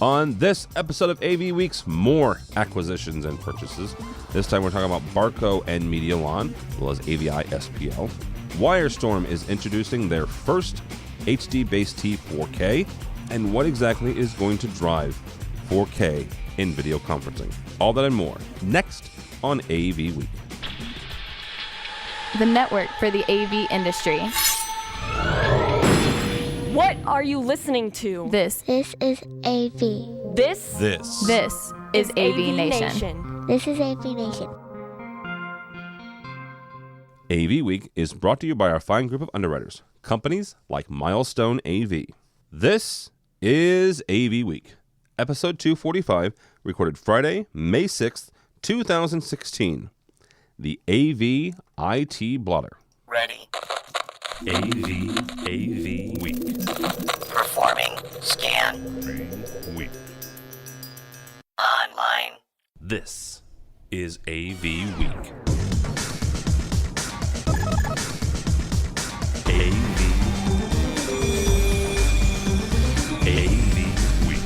On this episode of AV Week's more acquisitions and purchases. This time we're talking about Barco and Medialon, as well as AVI SPL. Wyrestorm is introducing their first HDBaseT 4K, and what exactly is going to drive 4K in video conferencing. All that and more, next on AV Week. The network for the AV industry. What are you listening to? This is AV. This is AVNation. This is AVNation. AV Week is brought to you by our fine group of underwriters, companies like Milestone AV. This is AV Week, episode 245, recorded Friday, May 6th, 2016. The AV IT Blotter. Ready. AV Week. Performing scan. Week. Online. This is AV Week. AV Week.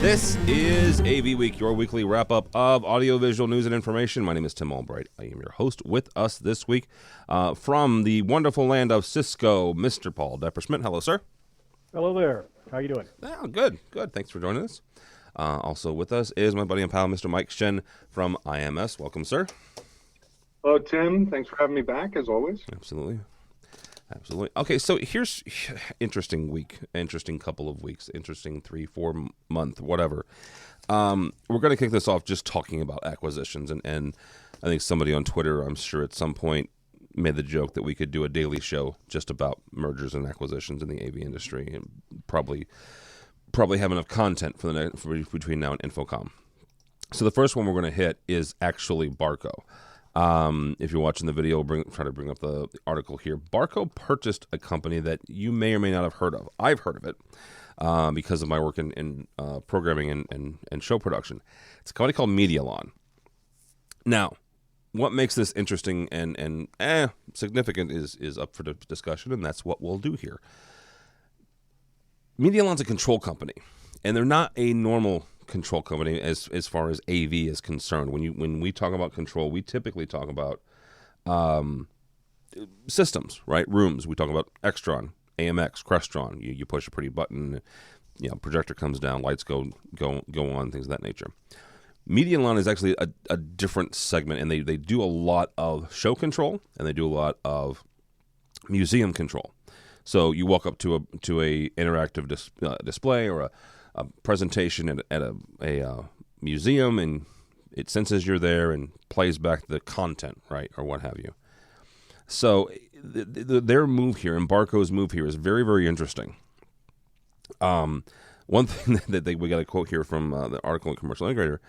This is AV Week, your weekly wrap-up of audiovisual news and information. My name is Tim Albright. I am your host. With us this week from the wonderful land of Cisco, Mr. Paul Depperschmidt. Hello, sir. Hello there. How you doing? Oh, good. Thanks for joining us. Also with us is my buddy and pal, Mr. Mike Shinn from IMS. Welcome, sir. Hello, Tim. Thanks for having me back, as always. Absolutely. Okay, so here's interesting week, interesting couple of weeks, interesting 3-4 month, whatever. We're going to kick this off just talking about acquisitions, and I think somebody on Twitter, I'm sure at some point, made the joke that we could do a daily show just about mergers and acquisitions in the AV industry, and probably have enough content for between now and InfoComm. So the first one we're going to hit is actually Barco. If you're watching the video, try to bring up the article here. Barco purchased a company that you may or may not have heard of. I've heard of it because of my work in programming and show production. It's a company called Medialon. Now, what makes this interesting and significant is up for discussion, and that's what we'll do here. Medialon's a control company, and they're not a normal control company as far as AV is concerned. When we talk about control, we typically talk about systems, right? Rooms. We talk about Extron, AMX, Crestron. You push a pretty button, projector comes down, lights go on, things of that nature. Medialon is actually a different segment, and they do a lot of show control, and they do a lot of museum control. So you walk up to a interactive display or a presentation at a museum, and it senses you're there and plays back the content, right, or what have you. So their move here and Barco's move here is very, very interesting. One thing that we got a quote here from the article in Commercial Integrator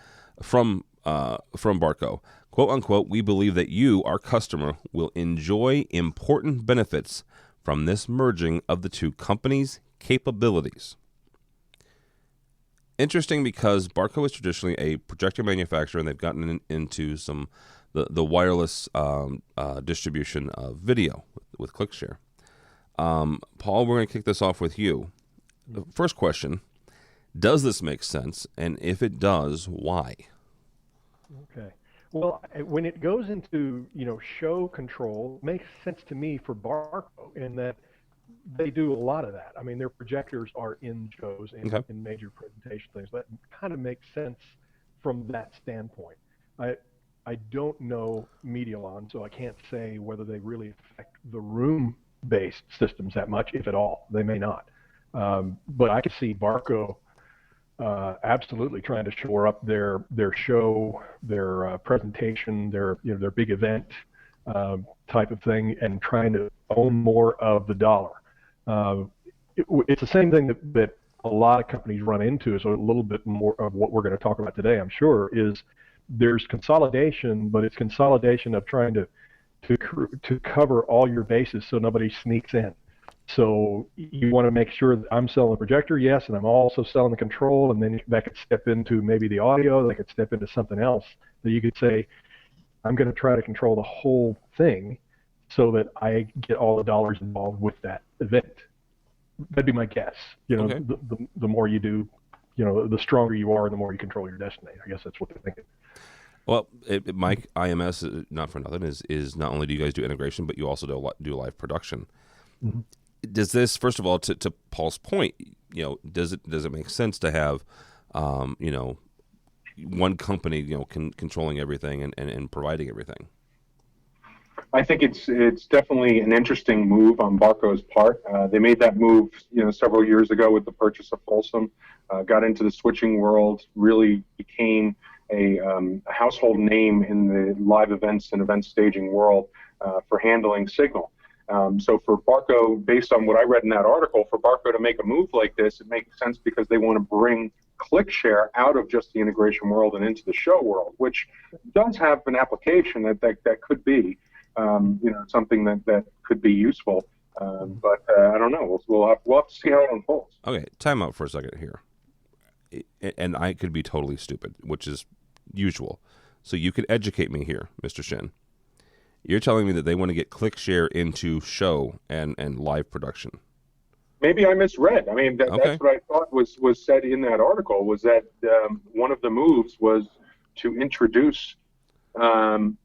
from Barco, quote unquote, "We believe that you, our customer, will enjoy important benefits from this merging of the two companies' capabilities." Interesting because Barco is traditionally a projector manufacturer, and they've gotten into some the wireless distribution of video with ClickShare. Paul, we're going to kick this off with you. The first question, does this make sense? And if it does, why? Okay. Well, when it goes into, show control, it makes sense to me for Barco in that they do a lot of that. I mean, their projectors are in shows and in major presentation things. That kind of makes sense from that standpoint. I don't know Medialon, so I can't say whether they really affect the room-based systems that much, if at all. They may not. But I could see Barco absolutely trying to shore up their show, their presentation, their big event type of thing, and trying to own more of the dollar. It's the same thing that a lot of companies run into. So a little bit more of what we're going to talk about today, I'm sure, is there's consolidation, but it's consolidation of trying to cover all your bases so nobody sneaks in. So you want to make sure that I'm selling the projector, yes, and I'm also selling the control, and then that could step into maybe the audio, that could step into something else that you could say, I'm going to try to control the whole thing so that I get all the dollars involved with that event. That'd be my guess. Okay. The more you do, the stronger you are, and the more you control your destiny. I guess that's what they're thinking. Well, Mike, IMS, not for nothing, is not only do you guys do integration, but you also do live production. Mm-hmm. Does this, first of all, to Paul's point, does it make sense to have, one company, controlling everything and providing everything? I think it's definitely an interesting move on Barco's part. They made that move, several years ago with the purchase of Folsom, got into the switching world, really became a household name in the live events and event staging world for handling signal. So for Barco, based on what I read in that article, for Barco to make a move like this, it makes sense because they want to bring ClickShare out of just the integration world and into the show world, which does have an application that could be, something that could be useful. But I don't know. We'll have to see how it unfolds. Okay, time out for a second here. And I could be totally stupid, which is usual. So you could educate me here, Mr. Shinn. You're telling me that they want to get ClickShare into show and live production. Maybe I misread. I mean, Okay. That's what I thought was said in that article, was that one of the moves was to introduce, I'm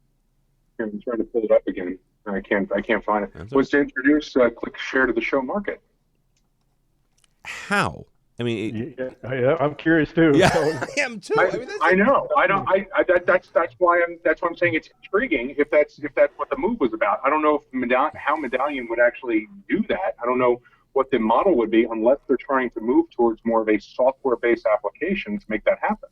trying to pull it up again. I can't find it. That's Was to introduce ClickShare to the show market. How? I mean, I'm curious too. yeah, I am too. I know. I don't. That's why I'm saying it's intriguing. If that's what the move was about. I don't know if how Medallion would actually do that. I don't know what the model would be unless they're trying to move towards more of a software-based application to make that happen.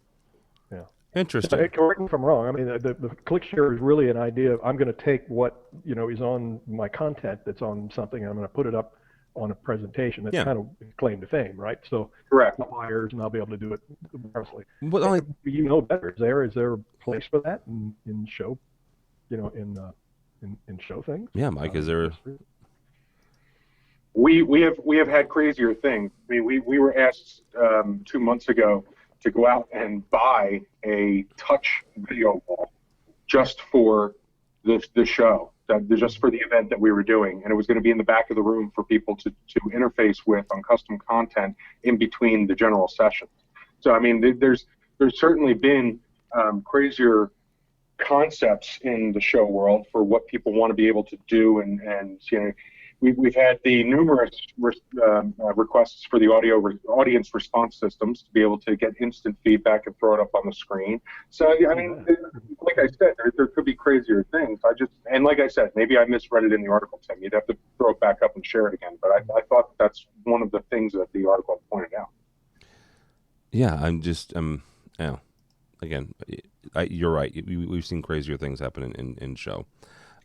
Yeah. Interesting. Correct me if I'm wrong. I mean, the ClickShare is really an idea of I'm going to take what is on my content that's on something, and I'm going to put it up on a presentation. That's kind of claim to fame, right? So Correct. Buyers, and I'll be able to do it wirelessly. But only, better. Is there a place for that in show, in show things? yeah, Mike, is there? We have had crazier things. I mean, we were asked 2 months ago to go out and buy a touch video wall just for the show, just for the event that we were doing, and it was going to be in the back of the room for people to interface with on custom content in between the general sessions. So I mean, there's certainly been crazier concepts in the show world for what people want to be able to do, and we've had the numerous requests for the audience response systems to be able to get instant feedback and throw it up on the screen. So I mean, like I said, there could be crazier things. And like I said, maybe I misread it in the article, Tim. You'd have to throw it back up and share it again. But I thought that's one of the things that the article pointed out. Yeah, again, you're right. We've seen crazier things happen in show.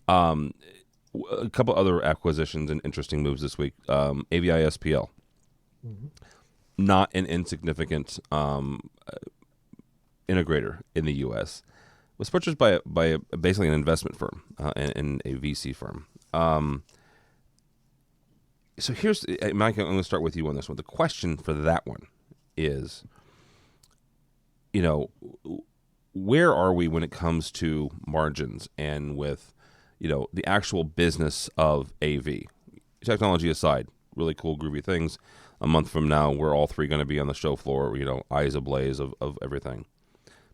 A couple other acquisitions and interesting moves this week. AVISPL, not an insignificant integrator in the U.S., was purchased by basically an investment firm and a VC firm. So here's, Mike, I'm going to start with you on this one. The question for that one is, where are we when it comes to margins and with the actual business of AV? Technology aside, really cool, groovy things. A month from now, we're all three going to be on the show floor, eyes ablaze of everything.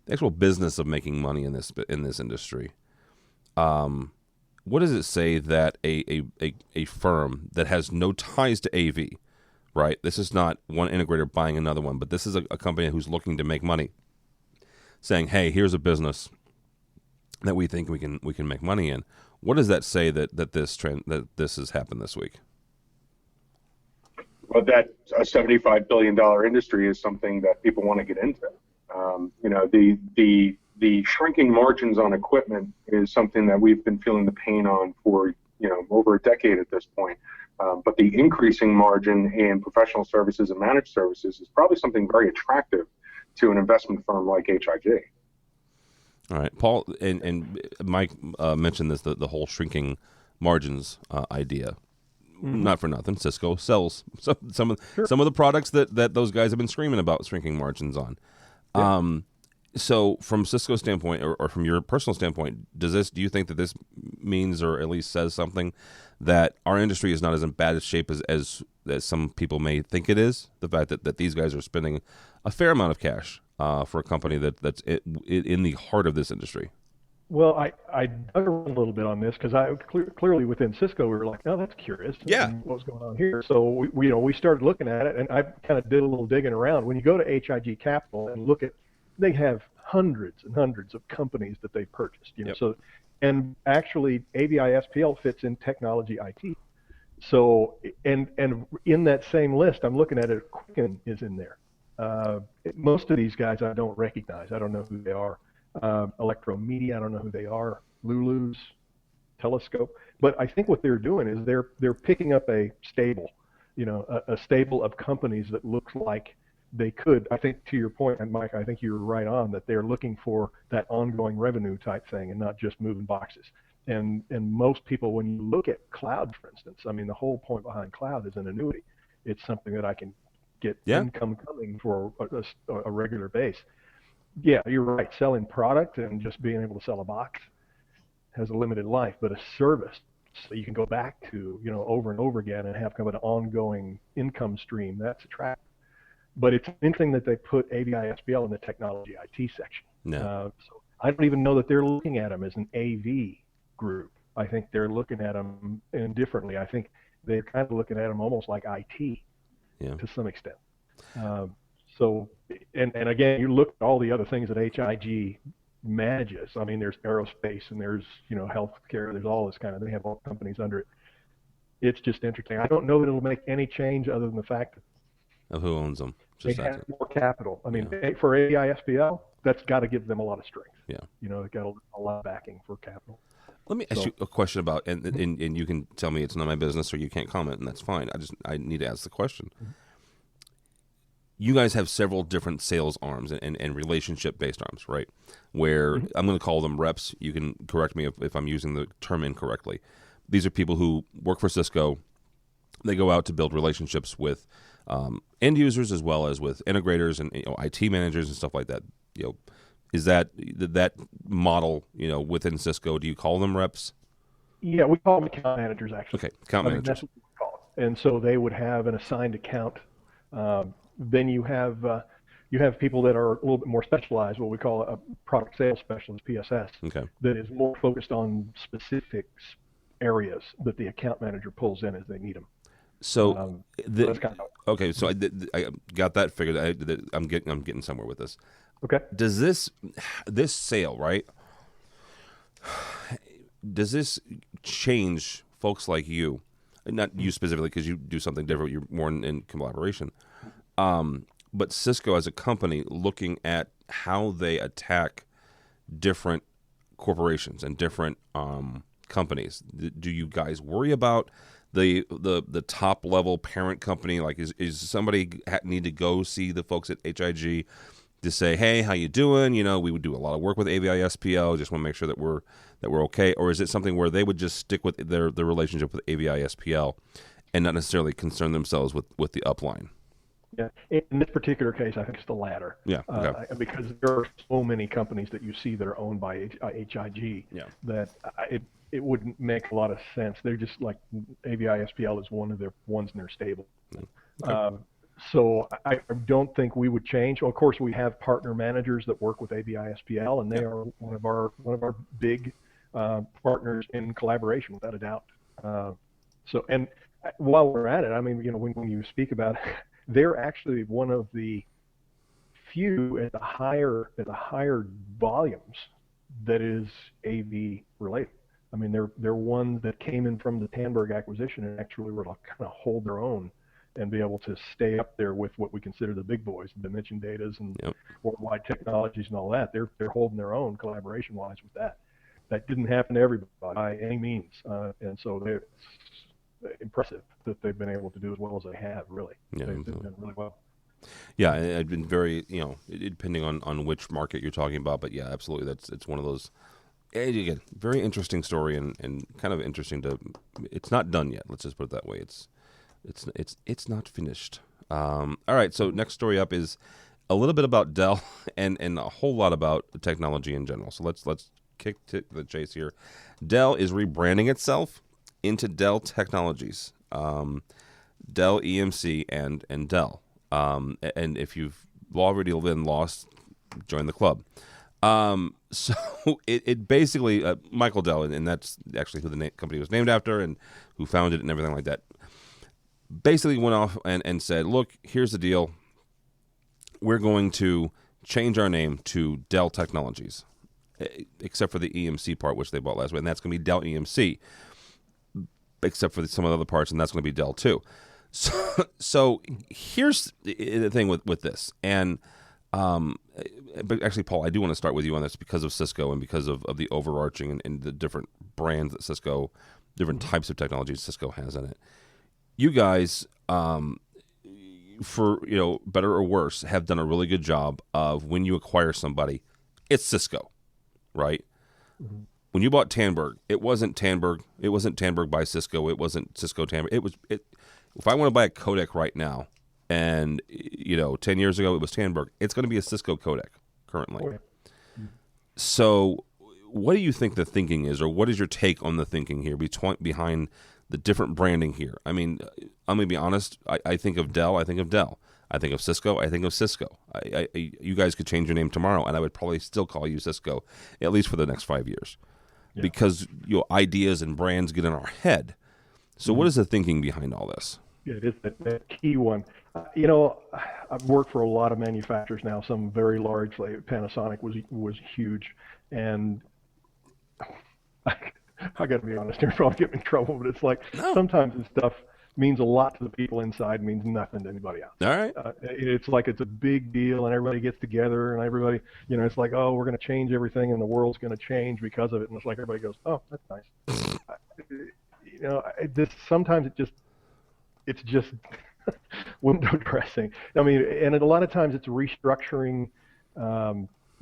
The actual business of making money in this industry. What does it say that a firm that has no ties to AV, right? This is not one integrator buying another one, but this is a company who's looking to make money, saying, "Hey, here's a business that we think we can make money in." What does that say that this has happened this week? Well, that a $75 billion industry is something that people want to get into. The shrinking margins on equipment is something that we've been feeling the pain on for over a decade at this point. But the increasing margin in professional services and managed services is probably something very attractive to an investment firm like HIG. All right, Paul and Mike mentioned this, the whole shrinking margins idea. Not for nothing, Cisco sells some of the products that those guys have been screaming about shrinking margins on. Yeah. So from Cisco's standpoint, or from your personal standpoint, do you think that this means, or at least says something, that our industry is not as in bad a shape as as some people may think it is. The fact that these guys are spending a fair amount of cash for a company that's in the heart of this industry. Well, I dug around a little bit on this because clearly within Cisco we were like, oh, that's curious. Yeah. What's going on here? So we started looking at it, and I kind of did a little digging around. When you go to HIG Capital and look at, they have hundreds and hundreds of companies that they purchased. Yep. So, and actually AVI-SPL fits in technology IT. So and in that same list, I'm looking at it. Quicken is in there. Most of these guys I don't recognize. I don't know who they are. Electromedia, I don't know who they are. Lulu's, Telescope. But I think what they're doing is they're picking up a stable, a stable of companies that looks like they could. I think to your point, and Mike, I think you're right on that they're looking for that ongoing revenue type thing and not just moving boxes. And most people, when you look at cloud, for instance, I mean, the whole point behind cloud is an annuity. It's something that I can get income coming for a regular base. Yeah, you're right. Selling product and just being able to sell a box has a limited life, but a service that you can go back to, over and over again and have kind of an ongoing income stream, that's attractive. But it's interesting that they put AVI-SPL in the technology IT section. No. So I don't even know that they're looking at them as an AV group. I think they're looking at them indifferently. I think they're kind of looking at them almost like IT to some extent. So, and again, you look at all the other things that HIG manages. I mean, there's aerospace and there's, healthcare. There's all this kind of, they have all companies under it. It's just interesting. I don't know that it'll make any change other than the fact that of who owns them. They have more capital. I mean, for AVI-SPL, that's got to give them a lot of strength. Yeah. They've got a lot of backing for capital. Let me ask you a question about, and you can tell me it's not my business or you can't comment, and that's fine. I need to ask the question. Mm-hmm. You guys have several different sales arms and relationship-based arms, right? Where I'm going to call them reps. You can correct me if I'm using the term incorrectly. These are people who work for Cisco. They go out to build relationships with end users as well as with integrators and IT managers and stuff like that. Is that model within Cisco? Do you call them reps? Yeah, we call them account managers actually. Okay, account managers. That's what we call it. And so they would have an assigned account. Then you have people that are a little bit more specialized, what we call a product sales specialist, PSS, that is more focused on specific areas that the account manager pulls in as they need them. So, that's kind of okay. So I got that figured. I'm getting somewhere with this. Okay. Does this sale, right? Does this change folks like you? Not you specifically, because you do something different. You're more in collaboration. But Cisco as a company looking at how they attack different corporations and different companies. Do you guys worry about the top level parent company? Like, is somebody need to go see the folks at HIG to say, hey, how you doing? We would do a lot of work with AVI-SPL. Just want to make sure that we're okay. Or is it something where they would just stick with their relationship with AVI-SPL and not necessarily concern themselves with the upline? Yeah, in this particular case, I think it's the latter. Yeah, okay. Because there are so many companies that you see that are owned by HIG that it wouldn't make a lot of sense. They're just like AVI-SPL is one of their ones in their stable. Okay. So I don't think we would change. Well, of course, we have partner managers that work with AVI-SPL, and they are one of our big partners in collaboration, without a doubt. So, and while we're at it, I mean, when you speak about it, they're actually one of the few at the higher volumes that is AV related. I mean, they're one that came in from the Tandberg acquisition and actually were like kind of hold their own and be able to stay up there with what we consider the big boys, Dimension Datas and Worldwide Technologies and all that. They're holding their own collaboration wise with that. That didn't happen to everybody by any means, and so they're impressive that they've been able to do as well as they have. Really, they've done really well. Yeah, I've been very, depending on which market you're talking about, but yeah, absolutely, it's one of those. Again, very interesting story and kind of interesting to. It's not done yet. Let's just put it that way. It's not finished. All right, so next story up is a little bit about Dell and a whole lot about technology in general. So let's kick to the chase here. Dell is rebranding itself into Dell Technologies. Dell EMC, and Dell. And if you've already been lost, join the club. So it basically, Michael Dell, and that's actually who the company was named after and who founded it and everything like that, basically went off and said, look, here's the deal. We're going to change our name to Dell Technologies, except for the EMC part, which they bought last week, and that's going to be Dell EMC, except for some of the other parts, and that's going to be Dell too. So here's the thing with this, and but actually, Paul, I do want to start with you on this because of Cisco and because of the overarching and the different brands that Cisco, different types of technologies Cisco has in it. You guys, for better or worse, have done a really good job of when you acquire somebody, it's Cisco, right? Mm-hmm. When you bought Tandberg, it wasn't Tandberg. It wasn't Tandberg by Cisco. It wasn't Cisco Tandberg. If I want to buy a codec right now, and 10 years ago it was Tandberg, it's going to be a Cisco codec currently. Okay. So, what do you think the thinking is, or what is your take on the thinking here behind the different branding here? I mean, I'm going to be honest. I think of Dell. I think of Dell. I think of Cisco. I think of Cisco. You guys could change your name tomorrow, and I would probably still call you Cisco, at least for the next 5 years, because ideas and brands get in our head. So, what is the thinking behind all this? Yeah, it is that key one. I've worked for a lot of manufacturers now, some very large. Like Panasonic was huge, and I got to be honest here, probably get me in trouble, but it's like sometimes this stuff means a lot to the people inside, means nothing to anybody else. All right. It's like it's a big deal, and everybody gets together, and everybody, it's like, oh, we're going to change everything, and the world's going to change because of it, and it's like everybody goes, oh, that's nice. Sometimes it's just window dressing. I mean, and a lot of times it's restructuring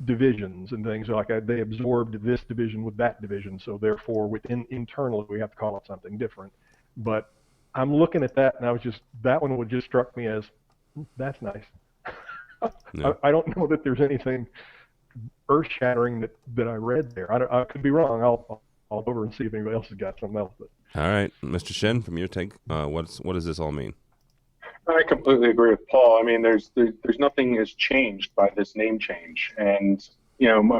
divisions and things. Like they absorbed this division with that division, so therefore internally we have to call it something different. But I'm looking at that, and that one would just struck me as, that's nice. No. I don't know that there's anything earth-shattering that I read there. I could be wrong. I'll go over and see if anybody else has got something else. But. All right, Mr. Shinn, from your take, what does this all mean? I completely agree with Paul. I mean, there's nothing has changed by this name change, and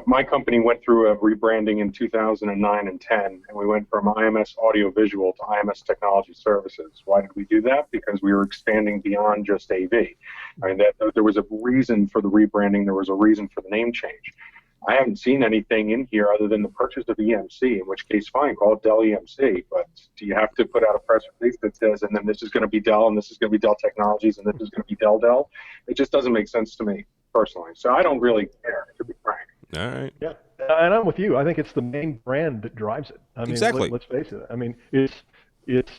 my company went through a rebranding in 2009 and 10, and we went from IMS Audio Visual to IMS Technology Services. Why did we do that? Because we were expanding beyond just AV. I mean, there was a reason for the rebranding. There was a reason for the name change. I haven't seen anything in here other than the purchase of EMC, in which case, fine, call it Dell EMC. But do you have to put out a press release that says, and then this is going to be Dell, and this is going to be Dell Technologies, and this is going to be Dell? It just doesn't make sense to me personally. So I don't really care, to be frank. All right. Yeah, and I'm with you. I think it's the main brand that drives it. I mean, exactly. Let's face it. I mean, it's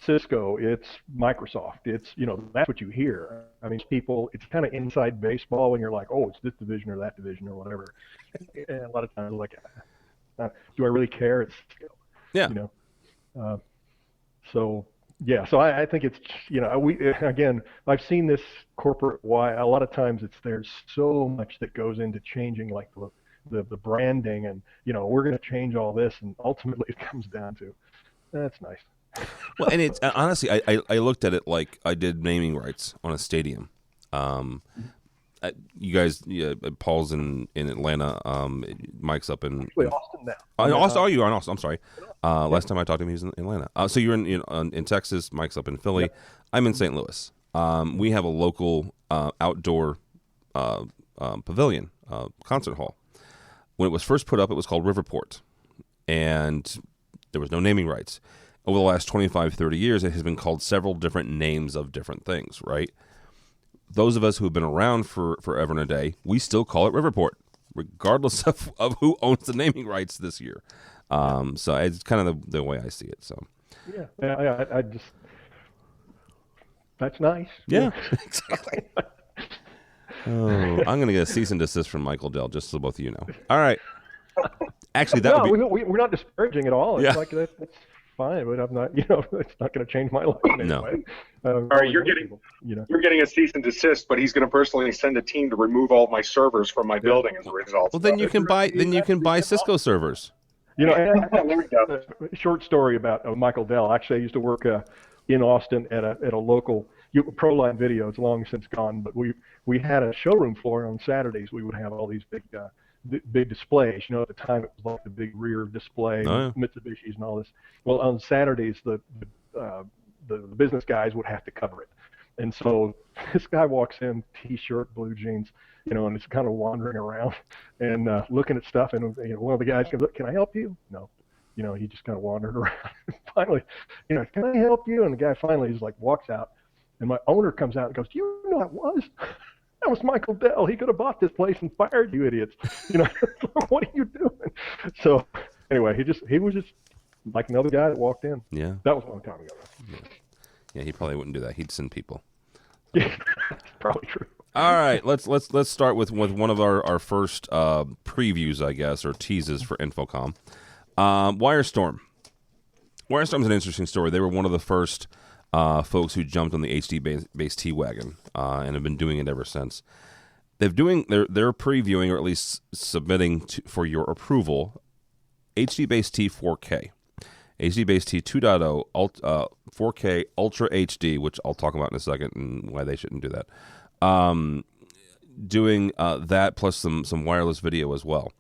Cisco, it's Microsoft, it's that's what you hear. I mean, it's kind of inside baseball when you're like, oh, it's this division or that division or whatever. And a lot of times, like, do I really care? It's Cisco. Yeah. So I think it's I've seen this corporate why a lot of times there's so much that goes into changing like the branding, and we're going to change all this, and ultimately it comes down to that's nice. Well, and it's honestly, I looked at it like I did naming rights on a stadium. You guys, Paul's in Atlanta. Mike's up in Austin now. Oh, you are in Austin. I'm sorry. Last time I talked to him, he was in Atlanta. So you're in Texas. Mike's up in Philly. Yep. I'm in St. Louis. We have a local outdoor pavilion, concert hall. When it was first put up, it was called Riverport, and there was no naming rights. Over the last 25, 30 years, it has been called several different names of different things, right? Those of us who have been around for forever and a day, we still call it Riverport, regardless of who owns the naming rights this year. So it's kind of the way I see it. So yeah, I just that's nice. Yeah, exactly. I'm going to get a cease and desist from Michael Dell, just so both of you know. All right. Actually, we're not disparaging at all. It's yeah. like that's fine, but I'm not. It's not going to change my life in any way. All right, you're getting a cease and desist, but he's going to personally send a team to remove all of my servers from my building as a result. Well, then you can buy Cisco servers. There we go. Short story about Michael Dell. Actually, I used to work in Austin at a local ProLine video, it's long since gone, but we had a showroom floor, and on Saturdays we would have all these big displays. You know, at the time it was like the big rear display, Mitsubishis and all this. Well, on Saturdays the business guys would have to cover it. And so this guy walks in, T-shirt, blue jeans, you know, and it's kind of wandering around and looking at stuff. And you know, one of the guys goes, "Can I help you?" No. You know, he just kind of wandered around. Finally, you know, "Can I help you?" And the guy finally just like walks out. And my owner comes out and goes, "Do you know that was? That was Michael Dell. He could have bought this place and fired you idiots. You know, what are you doing?" So anyway, he was just like another guy that walked in. Yeah. That was a long time ago. Yeah, he probably wouldn't do that. He'd send people. Yeah, probably true. All right, let's start with one of our first previews, I guess, or teases for InfoComm. Wyrestorm. Wyrestorm's an interesting story. They were one of the first folks who jumped on the HDBaseT wagon and have been doing it ever since. They're previewing, or at least submitting for your approval, HDBaseT 4K. HDBaseT 2.0 4K Ultra HD, which I'll talk about in a second and why they shouldn't do that. Doing that plus some wireless video as well.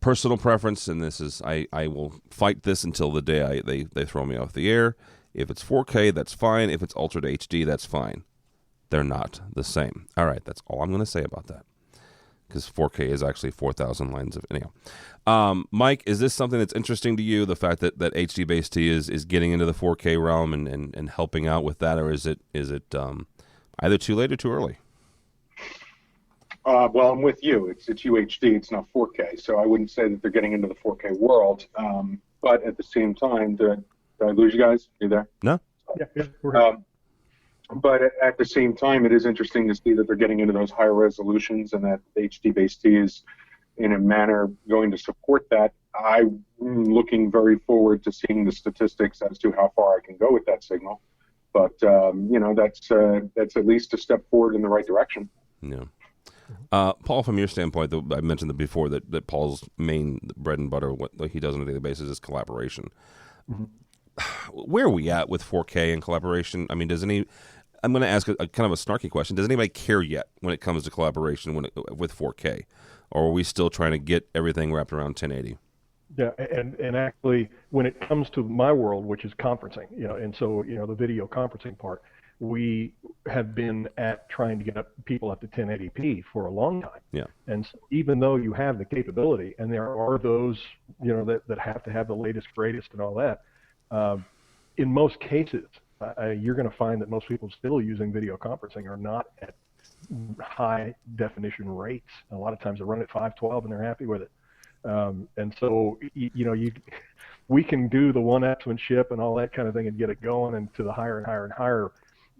Personal preference, and this is I will fight this until the day they throw me off the air. If it's 4K, that's fine. If it's Ultra HD, that's fine. They're not the same. All right, that's all I'm going to say about that. Because 4K is actually 4,000 lines of anyhow. Mike, is this something that's interesting to you? The fact that HDBaseT is getting into the 4K realm and helping out with that, or is it either too late or too early? Well, I'm with you. It's UHD. It's not 4K, so I wouldn't say that they're getting into the 4K world. But at the same time, did I lose you guys? Are you there? No. Yeah, we're here. But at the same time, it is interesting to see that they're getting into those higher resolutions and that HDBaseT is, in a manner, going to support that. I'm looking very forward to seeing the statistics as to how far I can go with that signal. But, you know, that's at least a step forward in the right direction. Yeah. Paul, from your standpoint, I mentioned before that Paul's main bread and butter, what he does on a daily basis, is collaboration. Mm-hmm. Where are we at with 4K and collaboration? I mean, I'm going to ask a kind of a snarky question. Does anybody care yet when it comes to collaboration with 4K? Or are we still trying to get everything wrapped around 1080? Yeah, and actually, when it comes to my world, which is conferencing, you know, and so, you know, the video conferencing part, we have been at trying to get people up to 1080p for a long time. Yeah. And so even though you have the capability, and there are those, you know, that have to have the latest, greatest, and all that, in most cases, you're going to find that most people still using video conferencing are not at high definition rates. A lot of times they run at 512 and they're happy with it. And so, you know, we can do the one-upsmanship and all that kind of thing and get it going and to the higher and higher and higher.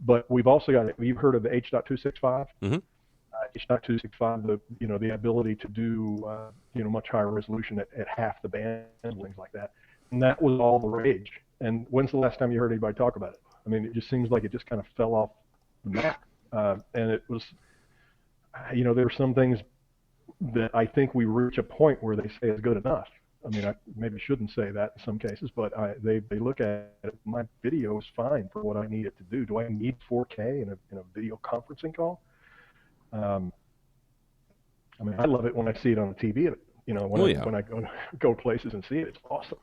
But we've also got, you've heard of the H.265? Mm-hmm. H.265, the ability to do, much higher resolution at half the band and things like that. And that was all the rage. And when's the last time you heard anybody talk about it? I mean, it just seems like it just kind of fell off the map. And it was, there are some things that I think we reach a point where they say it's good enough. I mean, I maybe shouldn't say that in some cases, but they look at it, my video is fine for what I need it to do. Do I need 4K in a video conferencing call? I mean, I love it when I see it on the TV. When I go places and see it, it's awesome.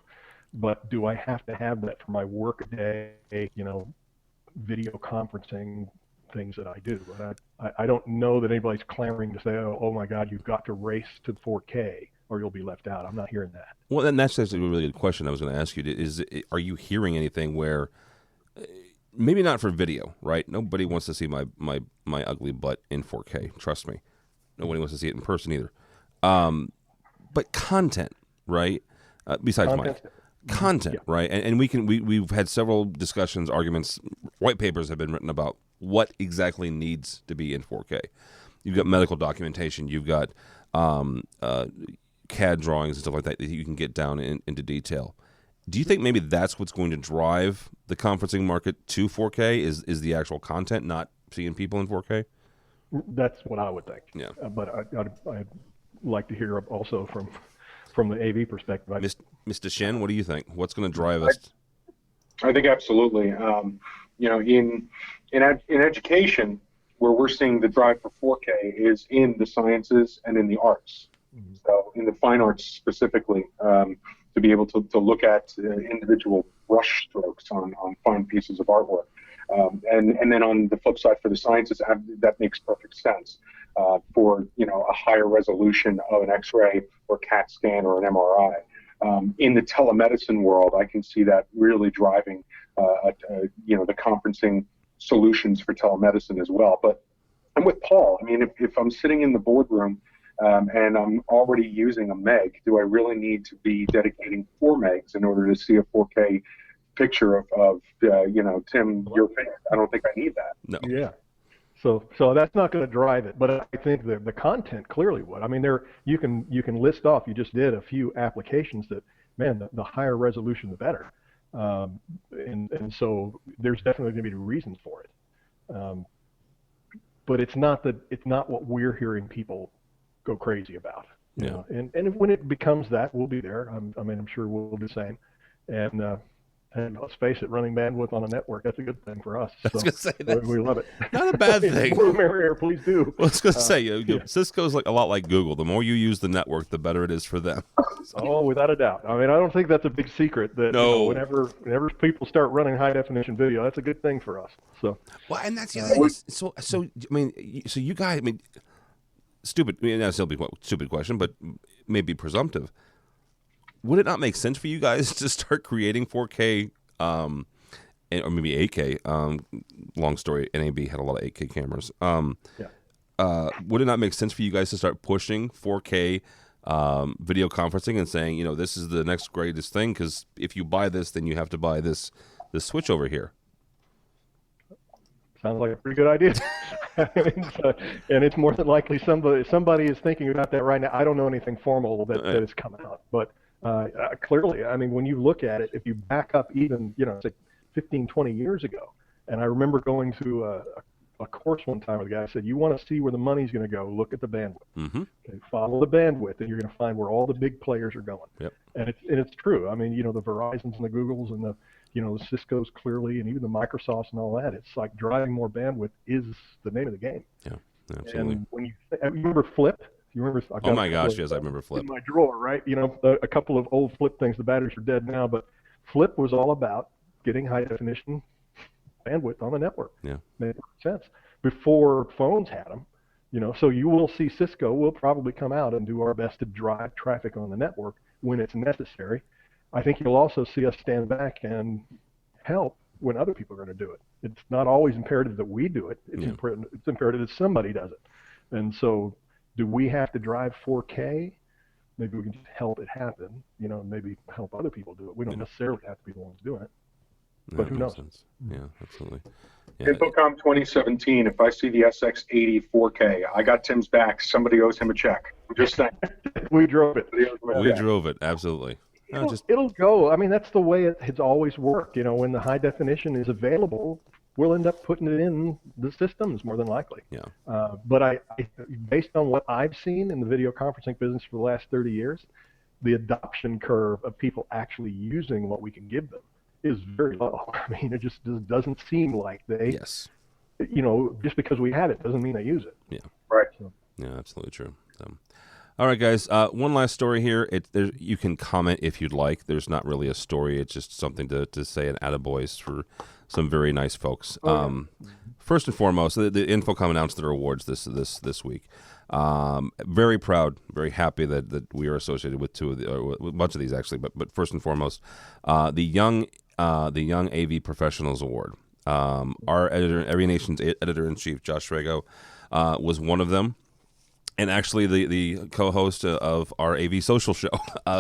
But do I have to have that for my work day, video conferencing things that I do? But I don't know that anybody's clamoring to say, oh my God, you've got to race to 4K or you'll be left out. I'm not hearing that. Well, then that's actually a really good question I was going to ask you. Are you hearing anything where, maybe not for video, right? Nobody wants to see my ugly butt in 4K. Trust me. Nobody wants to see it in person either. But content, right? Besides Content. Content, yeah. Right? And we've had several discussions, arguments, white papers have been written about what exactly needs to be in 4K. You've got medical documentation. You've got CAD drawings and stuff like that you can get down into detail. Do you think maybe that's what's going to drive the conferencing market to 4K is the actual content, not seeing people in 4K? That's what I would think. Yeah. But I'd like to hear also from the AV perspective. Mr. Shinn, what do you think? What's going to drive us? I think absolutely. in education, where we're seeing the drive for 4K is in the sciences and in the arts. So in the fine arts specifically, to be able to look at individual brush strokes on fine pieces of artwork. And then on the flip side for the sciences, that makes perfect sense for a higher resolution of an X-ray or CAT scan or an MRI. In the telemedicine world, I can see that really driving the conferencing solutions for telemedicine as well. But I'm with Paul. I mean, if I'm sitting in the boardroom and I'm already using a meg, do I really need to be dedicating 4 megs in order to see a 4K picture of Tim, your face? I don't think I need that. No. Yeah. So that's not going to drive it, but I think the content clearly would. I mean, you can list off. You just did a few applications that, man, the higher resolution the better, and so there's definitely going to be reasons for it. But it's not what we're hearing people go crazy about. You know? And when it becomes that, we'll be there. I'm sure we'll do the same. And let's face it, running bandwidth on a network, that's a good thing for us. I was going to say that. We love it. Not a bad thing. More the merrier, please do. Well, I was going to say, Cisco's like a lot like Google. The more you use the network, the better it is for them. Oh, without a doubt. I mean, I don't think that's a big secret that whenever people start running high definition video, that's a good thing for us. So. Well, and that's the other thing. So I mean, so you guys, I mean, stupid. I mean, that's still a stupid question, but maybe presumptive. Would it not make sense for you guys to start creating 4K, or maybe 8K? Long story. NAB had a lot of 8K cameras. Would it not make sense for you guys to start pushing 4K video conferencing and saying, this is the next greatest thing? Because if you buy this, then you have to buy this switch over here. Sounds like a pretty good idea. And it's more than likely somebody is thinking about that right now. I don't know anything formal that has come out, but clearly, I mean, when you look at it, if you back up even, say 15, 20 years ago, and I remember going to a course one time where the guy said, you want to see where the money's going to go, look at the bandwidth. Mm-hmm. Okay, follow the bandwidth, and you're going to find where all the big players are going. Yep. And it's true. I mean, the Verizons and the Googles and the Cisco's clearly, and even the Microsofts and all that. It's like driving more bandwidth is the name of the game. Yeah, absolutely. And when you remember Flip? You remember? Oh my gosh, yes, I remember Flip. In my drawer, right? A couple of old Flip things. The batteries are dead now, but Flip was all about getting high definition bandwidth on the network. Yeah, made sense before phones had them. So you will see Cisco will probably come out and do our best to drive traffic on the network when it's necessary. I think you'll also see us stand back and help when other people are going to do it. It's not always imperative that we do it. It's imperative that somebody does it. And so, do we have to drive 4K? Maybe we can just help it happen, maybe help other people do it. We don't necessarily have to be the ones doing it. But who knows? Sense. Yeah, absolutely. Yeah. InfoComm 2017, if I see the SX80 4K, I got Tim's back. Somebody owes him a check. I'm just saying. We drove it. We drove it, absolutely. It'll go. I mean, that's the way it has always worked. When the high definition is available, we'll end up putting it in the systems more than likely. Yeah. But I, based on what I've seen in the video conferencing business for the last 30 years, the adoption curve of people actually using what we can give them is very low. I mean, it just doesn't seem like they. Yes. Just because we have it doesn't mean they use it. Yeah. Right. So. Yeah, absolutely true. All right, guys. One last story here. You can comment if you'd like. There's not really a story. It's just something to say an attaboys for some very nice folks. First and foremost, the InfoComm announced their awards this week. Very proud, very happy that we are associated with with a bunch of these actually. But first and foremost, the Young AV Professionals Award. Our editor, AVNation's editor-in-chief, Josh Schrago, was one of them. And actually, the co-host of our AV social show,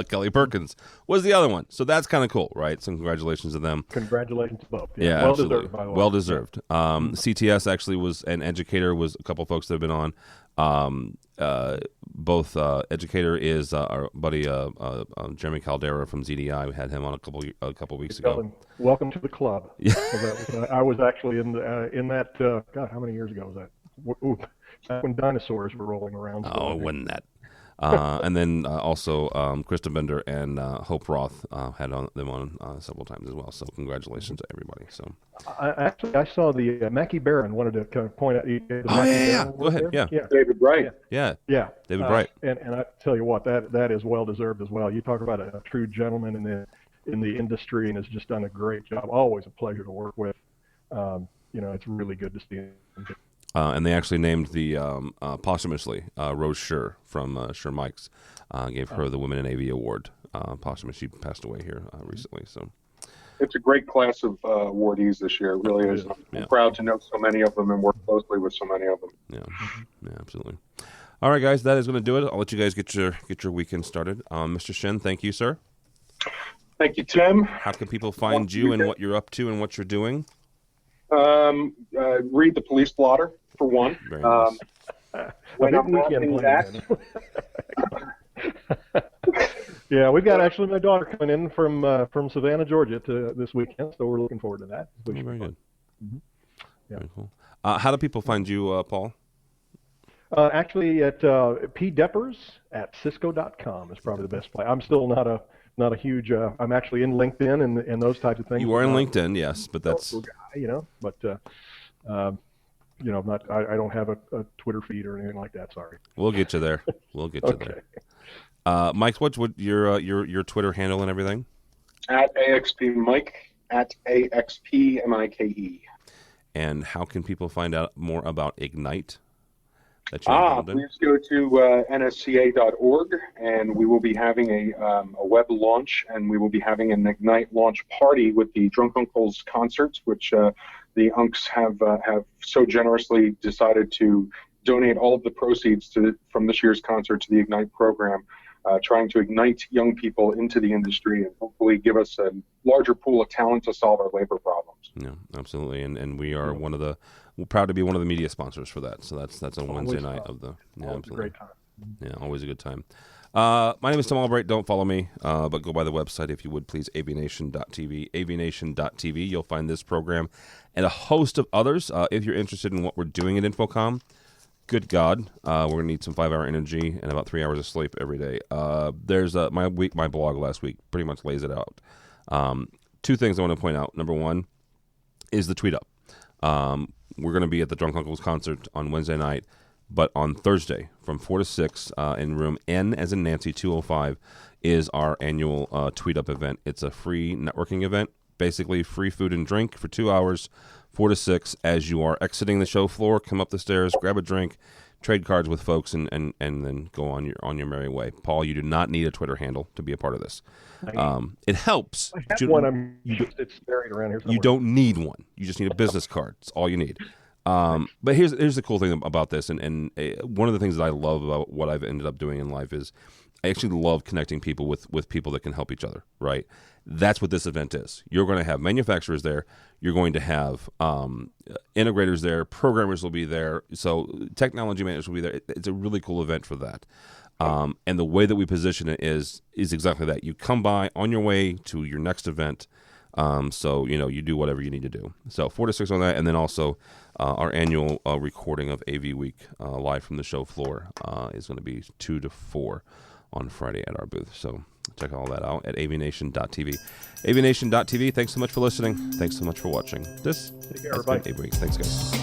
Kelly Perkins, was the other one. So that's kind of cool, right? So congratulations to them. Congratulations to both. Yeah, well absolutely. deserved, by the way. Well deserved. CTS actually was an educator, was a couple folks that have been on. Both educator is our buddy Jeremy Caldera from ZDI. We had him on a couple weeks ago. Welcome to the club. Yeah. I was actually in that. God, how many years ago was that? Back when dinosaurs were rolling around. Oh, wasn't that? And then also Krista Bender and Hope Roth had them on several times as well. So congratulations to everybody. So I saw the Mackie Barron wanted to kind of point out. Go ahead. Yeah. David Bright. Yeah. David Bright. And I tell you what, that is well deserved as well. You talk about a true gentleman in the industry, and has just done a great job. Always a pleasure to work with. It's really good to see him. And they actually named the posthumously Rose Scher from Scher Mike's, gave her the Women in AV Award posthumously. She passed away here recently. So it's a great class of awardees this year. It really is. I'm proud to know so many of them and work closely with so many of them. Yeah, absolutely. All right, guys, that is going to do it. I'll let you guys get your weekend started. Mr. Shinn, thank you, sir. Thank you, Tim. How can people find you and what you're up to and what you're doing? Read the police blotter, for one. Very nice. When I'm wrapping that. Yeah, we've got actually my daughter coming in from Savannah, Georgia, to this weekend, so we're looking forward to that. Very good. Mm-hmm. Yeah. Very cool. How do people find you, Paul? Actually, at pdeppers@cisco.com is probably the best place. I'm still not a huge. I'm actually in LinkedIn and those types of things. You are in LinkedIn, yes, but that's I'm not. I don't have a Twitter feed or anything like that. Sorry. We'll get you there. We'll get you there. Mike, what's your Twitter handle and everything? At AXP Mike, at AXP MIKE. And how can people find out more about Ignite? That you're involved in? Please go to nsca.org, and we will be having a web launch, and we will be having an Ignite launch party with the Drunk Uncles concerts, which the Unks have so generously decided to donate all of the proceeds from this year's concert to the Ignite program, trying to ignite young people into the industry and hopefully give us a larger pool of talent to solve our labor problems. Yeah, absolutely, and we are we're proud to be one of the media sponsors for that. So that's on Wednesday night of the. Yeah, always a great time. Yeah, always a good time. My name is Tim Albright. Don't follow me, but go by the website if you would, please. AVNation.tv. AVNation.tv. You'll find this program and a host of others. If you're interested in what we're doing at InfoComm, good God, we're gonna need some 5-hour energy and about 3 hours of sleep every day. There's my blog last week pretty much lays it out. Two things I want to point out. Number one is the tweet up. We're going to be at the Drunk Uncles concert on Wednesday night, but on Thursday from 4 to 6 in room N as in Nancy 205 is our annual tweet up event. It's a free networking event, basically free food and drink for 2 hours, 4 to 6. As you are exiting the show floor, come up the stairs, grab a drink, trade cards with folks, and then go on your merry way. Paul, you do not need a Twitter handle to be a part of this. It helps. I have one. It's buried around here somewhere. You don't need one. You just need a business card. It's all you need. But here's the cool thing about this, and one of the things that I love about what I've ended up doing in life is I actually love connecting people with people that can help each other, right? That's what this event is. You're going to have manufacturers there. You're going to have integrators there. Programmers will be there. So technology managers will be there. It's a really cool event for that. And the way that we position it is exactly that. You come by on your way to your next event. So, you do whatever you need to do. So 4 to 6 on that. And then also our annual recording of AVWeek live from the show floor is going to be 2 to 4 on Friday at our booth. So check all that out at avnation.tv. avnation.tv. Thanks so much for listening. Thanks so much for watching. This has been AVWeek. Thanks, guys.